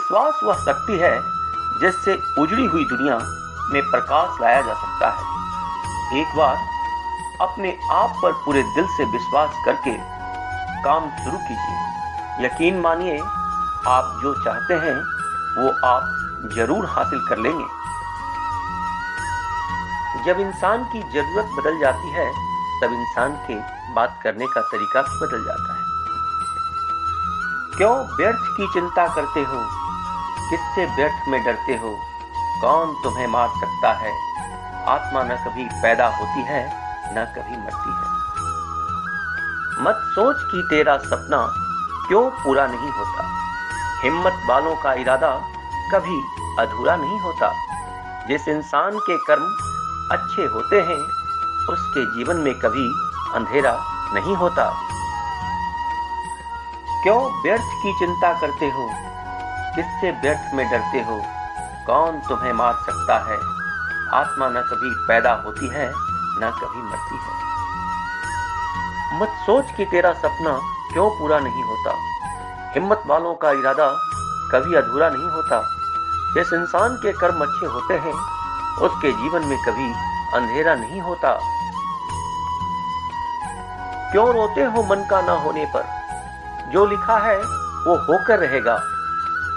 विश्वास वह शक्ति है जिससे उजड़ी हुई दुनिया में प्रकाश लाया जा सकता है। एक बार अपने आप पर पूरे दिल से विश्वास करके काम शुरू कीजिए। यकीन मानिए, आप जो चाहते हैं वो आप जरूर हासिल कर लेंगे। जब इंसान की जरूरत बदल जाती है तब इंसान के बात करने का तरीका भी बदल जाता है। क्यों व्यर्थ की चिंता करते हो, किससे व्यर्थ में डरते हो, कौन तुम्हें मार सकता है। आत्मा न कभी पैदा होती है न कभी मरती है। मत सोच कि तेरा सपना क्यों पूरा नहीं होता। हिम्मत वालों का इरादा कभी अधूरा नहीं होता। जिस इंसान के कर्म अच्छे होते हैं उसके जीवन में कभी अंधेरा नहीं होता। क्यों व्यर्थ की चिंता करते हो, किससे व्यर्थ में डरते हो, कौन तुम्हें मार सकता है। आत्मा न कभी पैदा होती है न कभी मरती है। मत सोच कि तेरा सपना क्यों पूरा नहीं होता। हिम्मत वालों का इरादा कभी अधूरा नहीं होता। जिस इंसान के कर्म अच्छे होते हैं उसके जीवन में कभी अंधेरा नहीं होता। क्यों रोते हो मन का ना होने पर, जो लिखा है वो होकर रहेगा।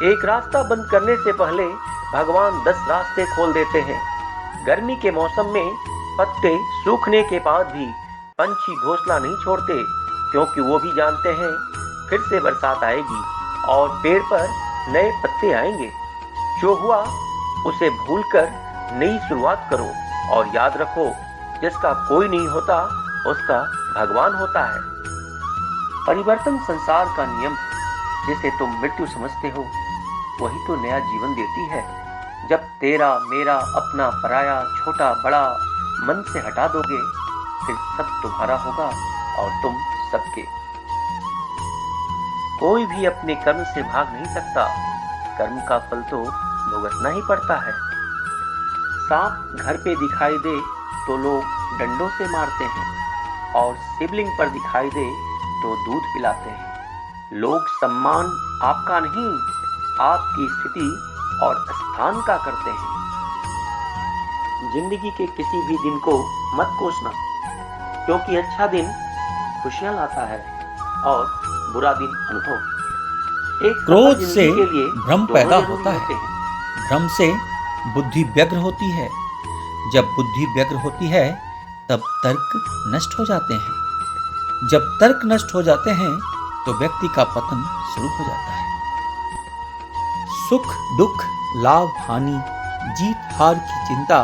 एक रास्ता बंद करने से पहले भगवान 10 रास्ते खोल देते हैं। गर्मी के मौसम में पत्ते सूखने के बाद भी पंछी घोंसला नहीं छोड़ते, क्योंकि वो भी जानते हैं फिर से बरसात आएगी और पेड़ पर नए पत्ते आएंगे। जो हुआ उसे भूलकर नई शुरुआत करो और याद रखो, जिसका कोई नहीं होता उसका भगवान होता है। परिवर्तन संसार का नियम है। जिसे तुम मृत्यु समझते हो वही तो नया जीवन देती है। जब तेरा मेरा अपना पराया छोटा बड़ा मन से हटा दोगे फिर सब तुम्हारा होगा और तुम सबके। कोई भी अपने कर्म से भाग नहीं सकता। कर्म का फल तो भुगतना ही पड़ता है। सांप घर पे दिखाई दे तो लोग डंडों से मारते हैं और शिवलिंग पर दिखाई दे तो दूध पिलाते हैं। लोग सम्मान आपका नहीं, आपकी स्थिति और स्थान का करते हैं। जिंदगी के किसी भी दिन को मत कोसना, क्योंकि अच्छा दिन खुशियां लाता है और बुरा दिन अनुभव। एक क्रोध से भ्रम पैदा होता है। भ्रम से बुद्धि व्यग्र होती है। जब बुद्धि व्यग्र होती है तब तर्क नष्ट हो जाते हैं। जब तर्क नष्ट हो जाते हैं तो व्यक्ति का पतन शुरू हो जाता है। सुख दुख लाभ हानि जीत हार की चिंता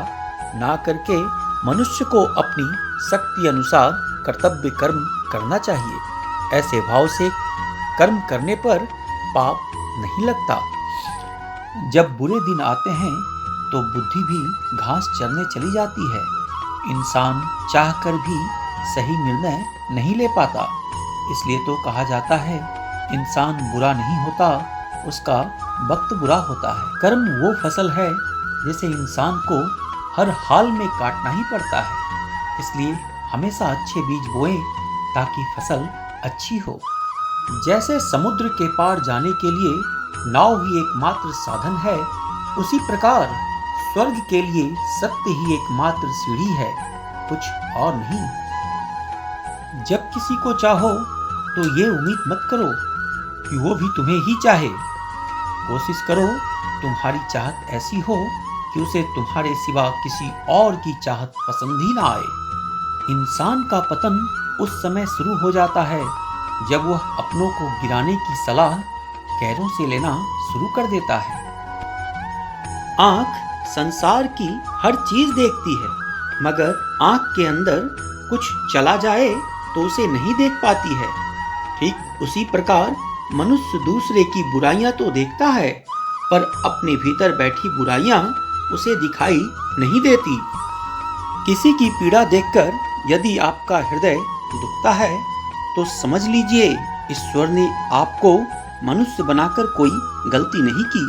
ना करके मनुष्य को अपनी शक्ति अनुसार कर्तव्य कर्म करना चाहिए। ऐसे भाव से कर्म करने पर पाप नहीं लगता। जब बुरे दिन आते हैं तो बुद्धि भी घास चरने चली जाती है। इंसान चाहकर भी सही निर्णय नहीं ले पाता। इसलिए तो कहा जाता है इंसान बुरा नहीं होता, उसका वक्त बुरा होता है। कर्म वो फसल है जिसे इंसान को हर हाल में काटना ही पड़ता है। इसलिए हमेशा अच्छे बीज बोएं ताकि फसल अच्छी हो। जैसे समुद्र के पार जाने के लिए नाव ही एकमात्र साधन है, उसी प्रकार स्वर्ग के लिए सत्य ही एकमात्र सीढ़ी है, कुछ और नहीं। जब किसी को चाहो तो ये उम्मीद मत करो कि वो भी तुम्हें ही चाहे। कोशिश करो तुम्हारी चाहत ऐसी हो कि उसे तुम्हारे सिवा किसी और की चाहत पसंद ही ना आए। इंसान का पतन उस समय शुरू हो जाता है जब वह अपनों को गिराने की सलाह गैरों से लेना शुरू कर देता है। आंख संसार की हर चीज देखती है, मगर आंख के अंदर कुछ चला जाए तो उसे नहीं देख पाती है। ठीक उसी प्रकार मनुष्य दूसरे की बुराइयां तो देखता है, पर अपने भीतर बैठी बुराइयां उसे दिखाई नहीं देती। किसी की पीड़ा देखकर यदि आपका हृदय दुखता है तो समझ लीजिए ईश्वर ने आपको मनुष्य बनाकर कोई गलती नहीं की।